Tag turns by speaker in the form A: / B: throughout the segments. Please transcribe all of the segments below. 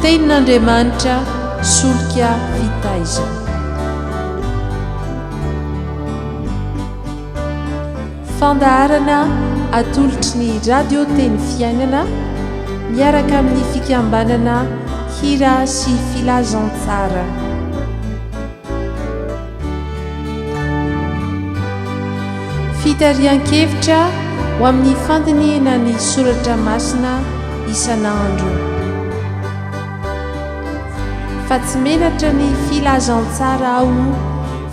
A: tenin'Andriamanitra Solika Fitaiza. Fandaharana atolotry ny radio Teny fiainana miaraka amin'ny fikambanana hira sy filazantsara. Fitarian-kevitra ho amin'ny fandiniana ny soratra masina isan'andro. Fa tsy menatra ny filazantsara ao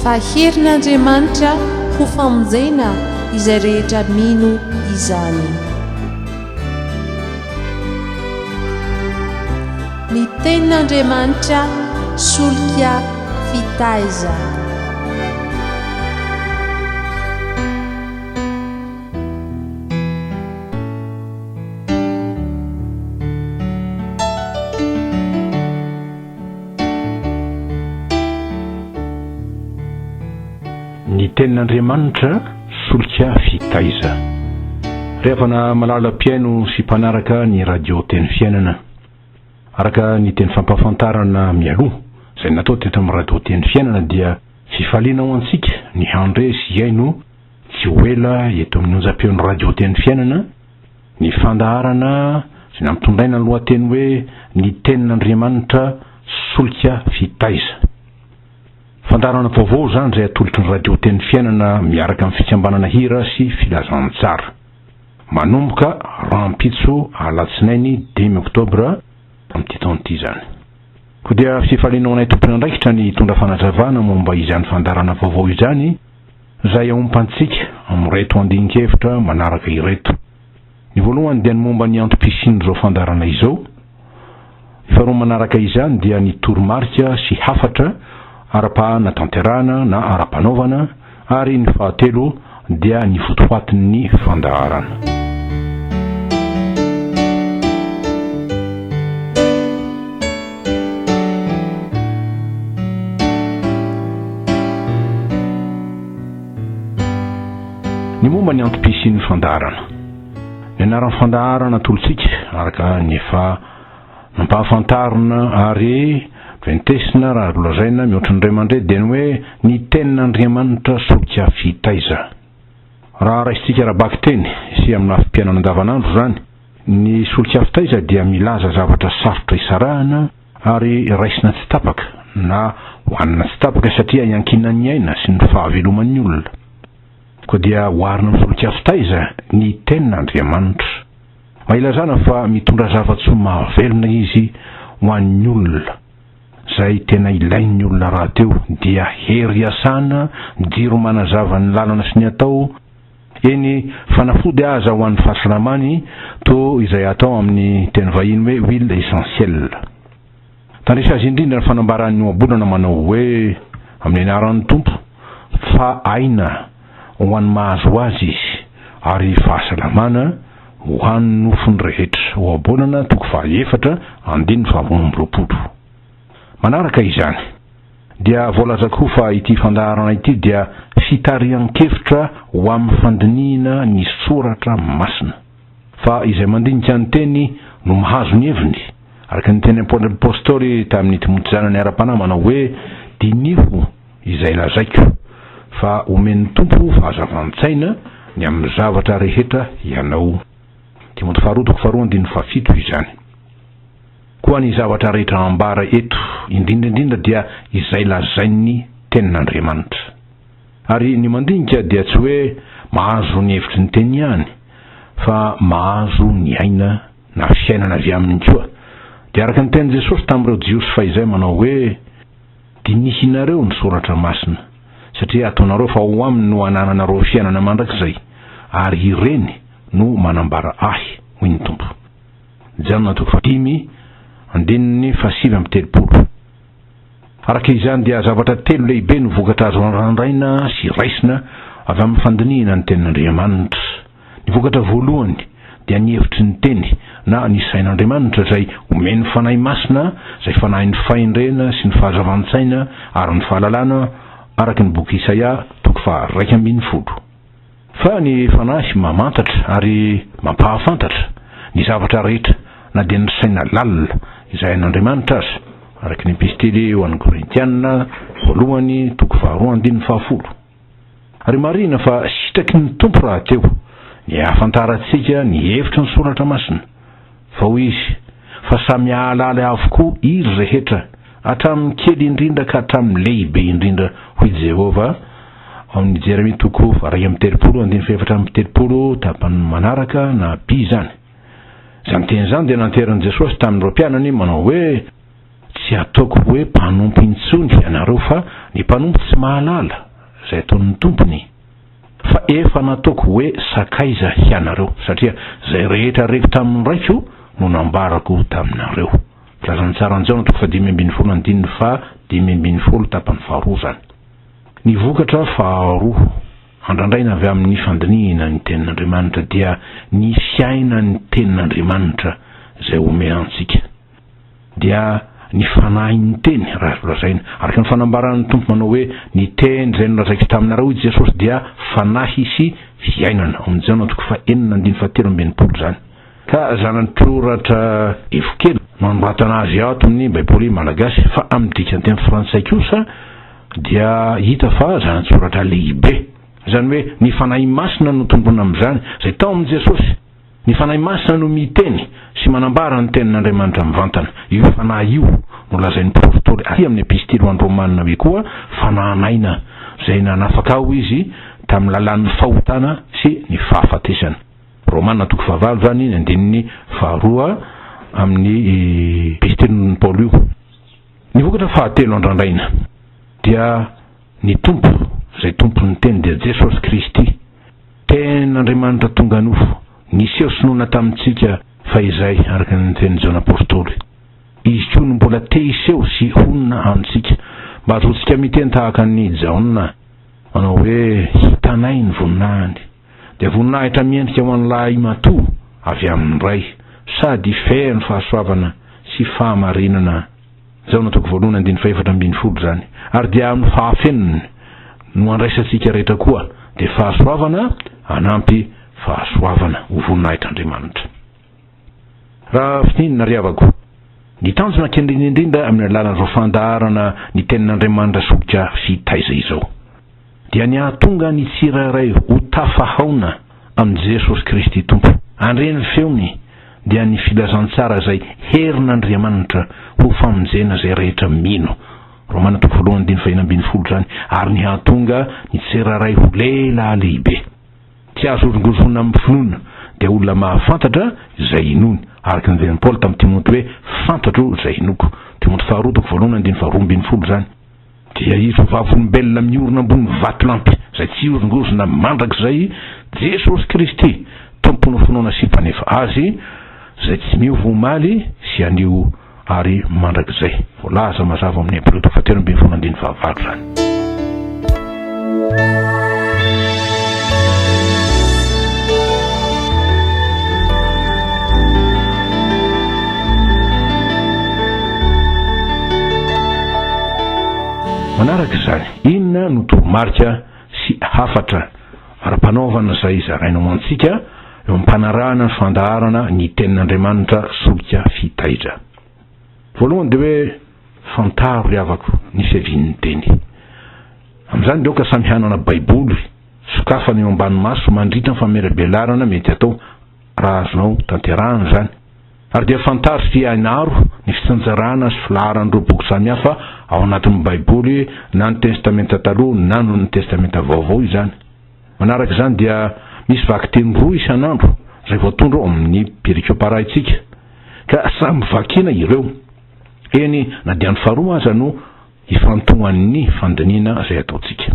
A: fa herin'Andriamanitra ho famonjena izay rehetra mino izany. Ny tenin'Andriamanitra Solika Fitaiza.
B: Ny tenin'Andriamanitra Solika Fitaiza. Rehafana malala piaino sy mpanaraka ny radio Teny fiainana araka ny teny fampahafantarana mialoha izay natao teto amin'ny radio Teny fiainana dia fifaliana ho antsika ny handre sy iaino tsy ho ela eto amin'ny onjam-peon'ny radio Teny fiainana ny fandaharana sy ny mitondraina ny lohateny hoe ny tenin'Andriamanitra Solika Fitaiza. Fandaharana vaovao zany izay atolotry ny radio Teny fiainana miaraka amin'ny fikambanana hira sy filazantsara. Manomboka rahampitso alatsinainy 5 oktobra amin'ity taona ity zany. Koa dia fifaliana anay tompony andraikitra ny tondra fanazavana momba izany fandaharana vaovao izany izay aompantsika amin'ny reto andinika-hevitra manaraka ireto. Ny voalohany dia ny momba ny antom-pisian'izao fandaharana izao. Ny faharoa manaraka izany dia ny toromarika sy hafatra ara-pahana tanterahana na ara-panaovana ary ny fahatelo dia ny fotoatin'ny fandaharana. Ny momba ny antom-pisian'ny fandaharana. Ny anaran'ny fandaharana atolotsika araka ny efa nampahafantarina ary ventesina raha lazaina mihoatra ny ray aman-dreny dia ny hoe ny tenin'Andriamanitra Solika Fitaiza. Raha raisitsika raha-baky teny sy amina fipianana andavanandro zany, ny Solika Fitaiza dia milaza zavatra sarotra isarahana ary raisina tsy tapaka na hoanina tsy tapaka satria iankinan'ny aina sy ny fahaveloman'ny olona. Koa dia hoarina amin'ny Solika Fitaiza ny tenin'Andriamanitra. Mailazana fa mitondra zava-tsoa mahavelona izy ho an'ny olona. Zay tena ilain'ny olona raha teo dia hery asana, jiro manazava ny lalana sy ny atao, eny fanafody aza ho an'ny fahasalamany to izay atao amin'ny teny vahiny hoe huile essentielle. Tandrisa azy indrindra ny fanambaran'ny ohabolana manao hoe amin'ny anaran'ny tompo fa aina ho an'ny mahazo azy izy ary fahasalamana ho an'ny nofony rehetra. Ohabolana 2:4-20. Manaraka izany dia voalazako fa ity fandaharana ity dia fitarian-kevitra ho amin'ny fandiniana ny soratra masina. Fa izay mandinika ny teny no mahazo ny heviny araka ny teny apôstôly tamin'ny Timoteana ny ara-panahy manao hoe diniko izay lazaiko fa omen'ny tompo fahazavan-tsaina ny amin'ny zavatra rehetra ianao. Timote 2:2-7 izany. Koa ny zavatra rehetra ambara eto indrindra dia izay lazain'ny tenin'Andriamanitra. Ary ny mandinika dia tsy hoe mahazo ny hevitry ny teny ihany fa mahazo ny aina na fiainana avy aminy koa. Dia araka ny teny Jesosy tamin'ireo jiosy fahizay manao hoe dinihinareo ny soratra masina satria ataonareo fa ho aminy no anananareo fiainana mandrakizay ary ireny no manambara ahy hoy ny tompo. Janona 5:7-7. Araka izany dia zavatra telo lehibe no vokatra azo randraina sy raisina avy amin'ny fandiniana ny tenin'Andriamanitra. Ny vokatra voalohany dia ny hevitry ny teny na ny sain'Andriamanitra izay omeny fanahy masina, izay fanahin'ny fahendrena sy ny fahazavan-tsaina ary ny fahalalana araka ny boky Isaia 2:1. Fa ny fanahy mamantatra ary mampahafantatra ny zavatra rehetra na dia ny saina lalina izay n'Andriamanitra azy araky ny epistely ho an'ny Korintianina voalohany toko 2:10. Ary marina fa sitraky ny tompo raha teo ny ahafantarantsika ny hevitra ny soratra masina fa hoy izy fa samy ahalala avokoa iry rehetra hatramin'ny kely indrindra ka hatramin'ny lehibe indrindra hoy Jehova amin'ny Jeremia toko 2:4-7 tapany manaraka na pi zany. Zany teny zany dia nanteran'i Jesosy tamin'ireo mpianany manao hoe tsy ataoko hoe mpanompo intsony ianareo fa ny mpanompo tsy mahalala izay ataon'ny tompony fa efa nataoko hoe sakaiza ianareo satria izay rehetra revo tamin'ny raiko no nambarako taminareo. Filazany tsara an'izao toko 5:20 fa 5:20 tapany 2 zany. Ny vokatra 2 andrandraina avy amin'ny fandiniana ny tenin'Andriamanitra dia ny fiaina ny tenin'Andriamanitra izay omena antsika dia ny fanahy ny teny raha lazaina araka ny fanambaran'ny tompo manao hoe ny teny izay nolazaiko taminareo izy Jesosy dia fanahy sy fiainana amin'izao toko 4:17 zany. Ka zanatsoratra evokely manoratana azy ato amin'ny baiboly malagasy fa amin'ny dikany teny frantsay kosa dia hita fa zanatsoratra lehibe zany hoe ny fanahy masina no tompona amin'izany izay tao amin'i Jesosy. Ny fanahy masina no miteny sy manambara ny tenin'Andriamanitra mivantana. Io fanahy io no lazain'ny profetoly amin'ny epistely ho an'ny Romanina hoe koa fanahanaina izay nanafaka ao izy tamin'ny lalan'ny fahotana sy ny fahafatesana. Romanina toko 9 zany ny andininy 2 amin'ny epistely Paul io. Ny vokatra 3 andrandraina dia ny tompo izay tompon'ny teny dia Jesosy Kristy tenin'Andriamanitra tonga nofo niseho sinoana tamintsika fa izay araka ny teny Jaona apôstoly izy koa no mbola te hiseho sy honina amintsika mba azotsika miteny tahaka ny Jaona manao hoe hitanay ny voninahiny dia voninahitra miendrika ho an'ny lahy matoa avy amin'ny ray sady feno fahasoavana sy fahamarinana. Jaona toko 1:4 zany. Ary dia amin'ny fahafenony no andraisantsika rehetra koa dia fahasoavana anampy fahasoavana ho voninahitr'Andriamanitra. Raha fininana riavako ny tanjona kendriny indrindra amin'ny alalan'izao fandaharana ny tenin'Andriamanitra Solika Fitaiza izao dia ny ahatonga ny tsirairay ho tafahaona amin'i Jesosy Kristy tompo. Andreny feony dia ny filazantsara izay herin'Andriamanitra ho famonjena izay rehetra mino. Romana toko 1:20 zany. Ary ny hahatonga ny tsirairay ho lehilahy lehibe tsy azo orongosona amin'ny finoana dia olona mahafantatra izay inony araka ny Paul tamin'ny Timoty hoe fantatro izay inoko. Timoty 2:1-2 zany. Dia izy vavolombelona miorina ambony vatolampy izay tsy orongosona mandrakizay Jesosy Kristy tompony finoana sy mpanefa azy izay tsy miova omaly sy anio ary mandrakizay. Voalaza mazava amin'ny Hébreux 13:15 zany. Manaraka izany, inona no toromarika sy hafatra ara-panaovana izay zarainao antsika eo ampanarahana ny fandaharana ny tenin'Andriamanitra Solika Fitaiza. Voalohany dia hoe fantaro riavako ny fiavian'ny teny. Amin'izany dia oka samy hanana baiboly sokafana eo ambany maso mandritra ny famerabelarana mety atao raha azonao tanterahana zany. Ary dia fantaro sy hainaro ny fitsanjarana sy filaharan'ireo boky samihafa ao anatin'ny baiboly na ny testamenta taloha na ny testamenta vaovao izany. Manaraka izany dia misy vaky teny 2 isan'andro izay voatondro ao amin'ny perikoparaitsika ka samy vakina ireo. Eny na dia ny faharoa aza no ifantohan'ny fandiniana izay ataontsika.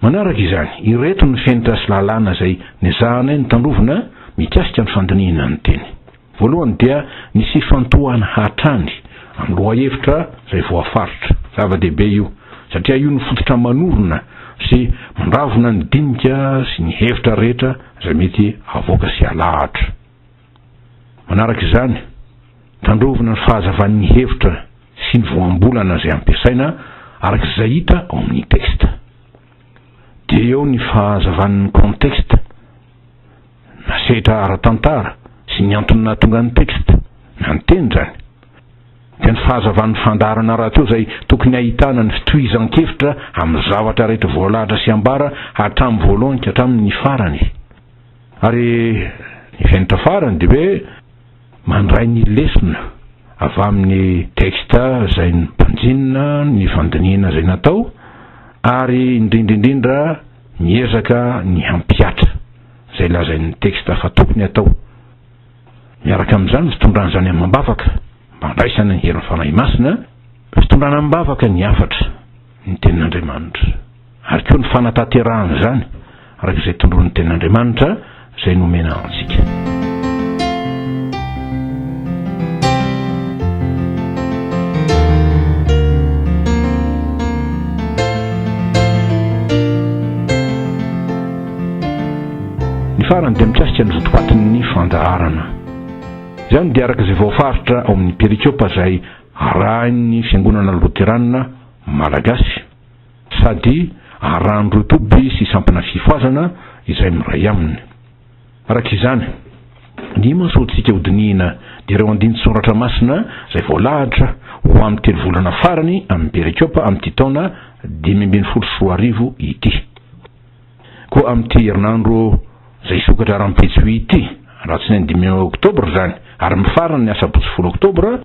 B: Manaraka izany, ireto ny fenitra sy lalàna izay nizahanay ny tandrovina mikasika ny fandiniana ny teny. Voalohany dia nisy fantohana hatrany amin'ny loha-hevitra izay voafaritra. Zava-dehibe io satria io ny fototra manorina sy mandravona ny dinika sy ny hevitra rehetra izay mety avoaka sy alahatra. Manaraka izany, tandrovina ny fahazavan'ny hevitra sy ny voambolana izay ampiasaina araka izay hita ao amin'ny teksta. Dia eo ny fahazavan'ny konteksta, nasehatra ara-tantara sy ny antony nahatonga ny teksta na ny teny zany. dia ny fahazavan'ny fandarana raha teo izay tokony ahitana ny fitohizan-kevitra amin'ny zavatra rehetra voalahatra sy ambara hatramin'ny voalohany ka hatramin'ny farany. Ary ny fiainatra farany dia hoe mandray ny lesona avy amin'ny teksta izay ny mpanjinina, ny fandiniana izay natao, ary indrindraindrindra miezaka ny hampiatra izay lazain'ny teksta fa tokony atao. Miaraka amin'izany fitondran'izany amin'ny mambavaka mba handraisana ny herin'ny fanahy masina, fitondrana amin'ny mambavaka ny afatra ny tenin'Andriamanitra, ary koa ny fanatanterahana izany araka izay tondron'ny tenin'Andriamanitra izay nomena antsika. Ny farany dia mikasika ny votoatin'ny fandaharana. Izany dia araka izay voafaritra ao amin'ny perikiopa izay arahan'ny fiangonana loteranina malagasy, sady arahan'ny rotoby sy sampana fifoazana izay miray aminy. Araka izany, ny mansoditsika hodinina dia ireo andiny soratra masina izay voalahatra ho amin'ny 3 volana farany amin'ny perikiopa amin'ity taona 2024 ity. Koa amin'ity herinandro izay sokatra rahampitsy ity, ratsinainy 5 oktobra zany, ary mifarana ny asabotsy 10 oktobra,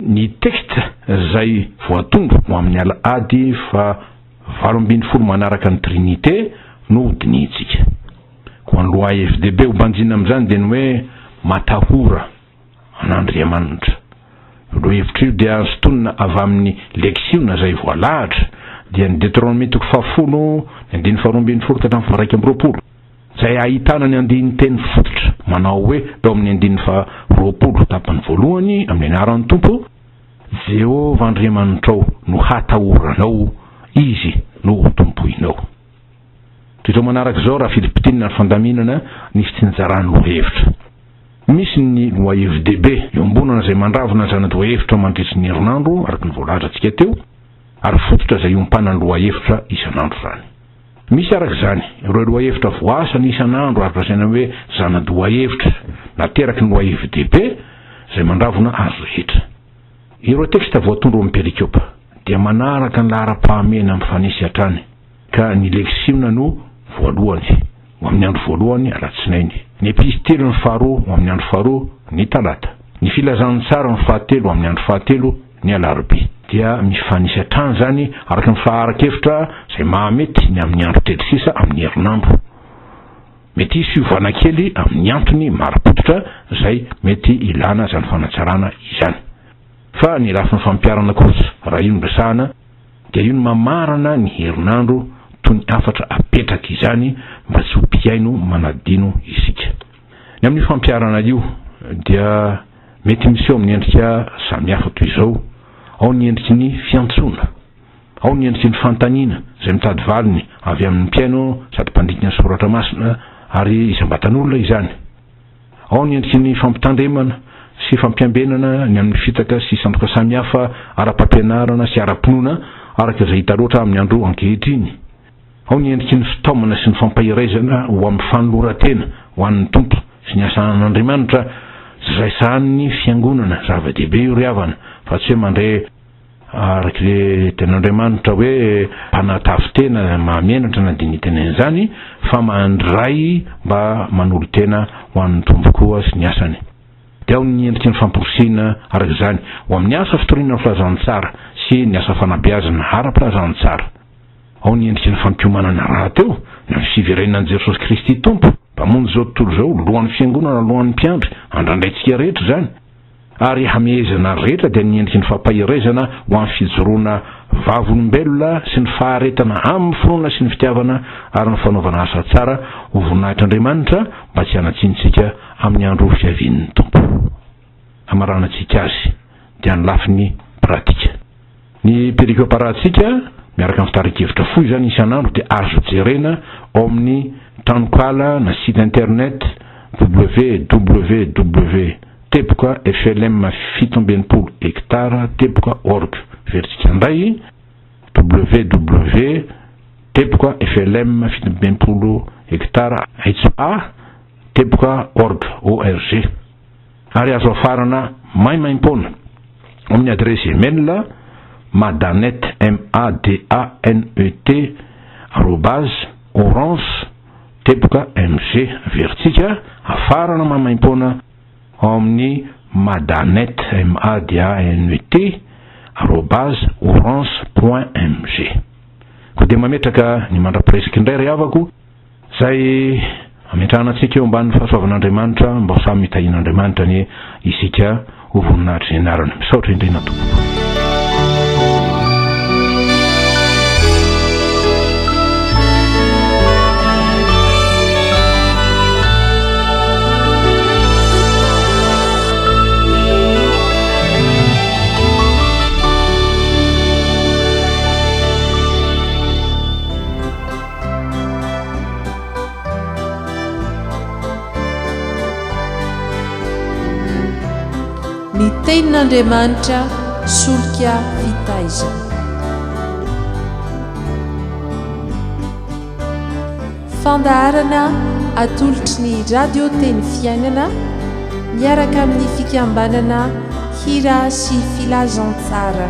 B: ny teksta izay voatondro ho amin'ny alahady fa 8 manaraka ny trinité no hodinitsika. Koa ny loi FDB ho banjina amin'izany dia ny hoe matahora an'Andriamanitra. Ireo hevitra io dia sotonina avy amin'ny leksiona izay voalahatra dia ny Deutéronome 10, ny 2 ka hatramin'ny 20 izay ahitana ny andiny teny fototra manao hoe eo amin'ny 20 tapany voalohany amin'ny anaran'ny Tompo, Jehovah Andriamanitrao no hatahoranao, izy no tompoinao. Toy manaraka izao raha filipitinina ny fandaminana ny fitsinjaran'ny lohevitra. Misy ny loi FDB iombonana izay mandravona zanadlohevitra mandritry ny herinandro araka ny voalahatra antsika teo, ary fototra izay iompana ny lohahevitra isanandro zany. Misy araka izany ireo lohahevitra voasana isanandro ary lazaina hoe zanadlohahevitra nateraky ny loi FDB izay mandravona azo rehetra. Ireo teksta voatondro amin'ny perikiopa dia manaraka ny lahara-pahamena amin'ny fanesy hatrany, ka ny leksiona no voalohany ho amin'ny andro voalohany alatsinainy, ny epistely ny faharoa ho amin'ny andro faharoa ny talata, ny filazan'ny tsara ny fahatelo amin'ny andro fahatelo ny alarobia. Dia mifanisy hatrany zany araka ny faharan-kevitra izay mahamety ny amin'ny andro 36 amin'ny herinandro. Mety hisy fiovana kely amin'ny antony maro-pototra izay mety ilana zany fanatsarana izany. Fa ny lafiny fampiarana kosa raha io ny resahana dia io ny mamarana ny herinandro toy ny afatra apetraka izany mba tsy ho mpiaino manadino isika. Ny amin'ny fampiarana io dia mety misy eo amin'ny endrika samihafa toy izao. Ao ny endriky ny fiantsona, ao ny endriky ny fantaniana izay mitady valiny avy amin'ny mpiaino sady mpandikina ny soratra masina ary isam-batan'olona izany. Ao ny endriky ny fampitandremana sy fampiambenana ny amin'ny fitaka sy sandoka samihafa ara-pampianarana sy ara-pinoana araka izay hita loatra amin'ny andro ankehitriny. Ao ny endriky ny fitaomana sy ny fampahirezana ho amin'ny fanoloran-tena ho an'ny Tompo sy ny asan'Andriamanitra izay sahan'ny fiangonana zava-dehibe io ry havana, fa tsy hoe mandray araka le ten'Andriamanitra hoe mpanatafy tena mahamenatra na dia ny tenen'izany, fa mandray mba manolo tena ho an'ny Tompo koa sy ny asany. Dia ao ny endriky ny famporisiana araka izany ho amin'ny asa fitoriana ny filazantsara sy ny asa fanabeazana ara-pilazantsara. Ao ny endriky ny fampiomanana rahateo ny amin'ny fiverenan'i Jesosy Kristy Tompo, mpamonjy izao tontolo izao, lohan'ny fiangonana, lohan'ny mpiandry, andraindrayntsika rehetra zany. Ary hamehezana rehetra dia ny endriky ny fampahirezana ho amin'ny fijoroana vavolombelona sy ny faharetana amin'ny finoana sy ny fitiavana ary ny fanaovana asa tsara ho voninahitr'Andriamanitra mba tsy hanatsinitsika amin'ny andro fiavian'ny Tompo. Amaranantsika azy dia ny lafiny pratika. Ny perikiopa rahantsika miaraka amin'ny fitaran-kevitra fohy zany isanandro dia azo jerena ao amin'ny tranokala na site internet www.flm7.org veritsika ndray www.flm7.org. Ary azo afarana maimaim-pona amin'ny adresy email madanet MADANET @orange teboka mg veritsika afarana mamaimpona ao amin'ny madanet MADANET @orange.mg. ko dia mametraka ny mandrapiresika indray ry havako zay ametrahanantsika eo ambanin'ny fahasoavan'Andriamanitra mba ho samy mitahin'Andriamanitra ny isika ho voninahitry ny anarany. Misaotra indrina tompoko.
A: Ny tenin'Andriamanitra Solika Fitaiza. Fandaharana atolotry ny radio Teny Fiainana miaraka amin'ny fikambanana hira sy filazantsara.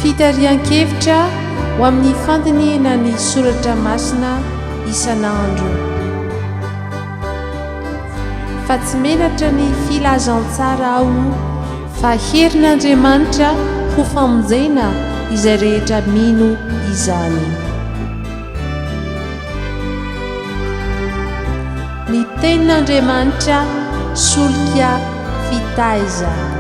A: Fitarian-kevitra ho amin'ny fandiniana ny soratra masina isan'andro. Fa tsy menatra ny filazantsara ao fa herin'Andriamanitra ho famonjena izay rehetra mino izany. Ny tenin'Andriamanitra Solika Fitaiza.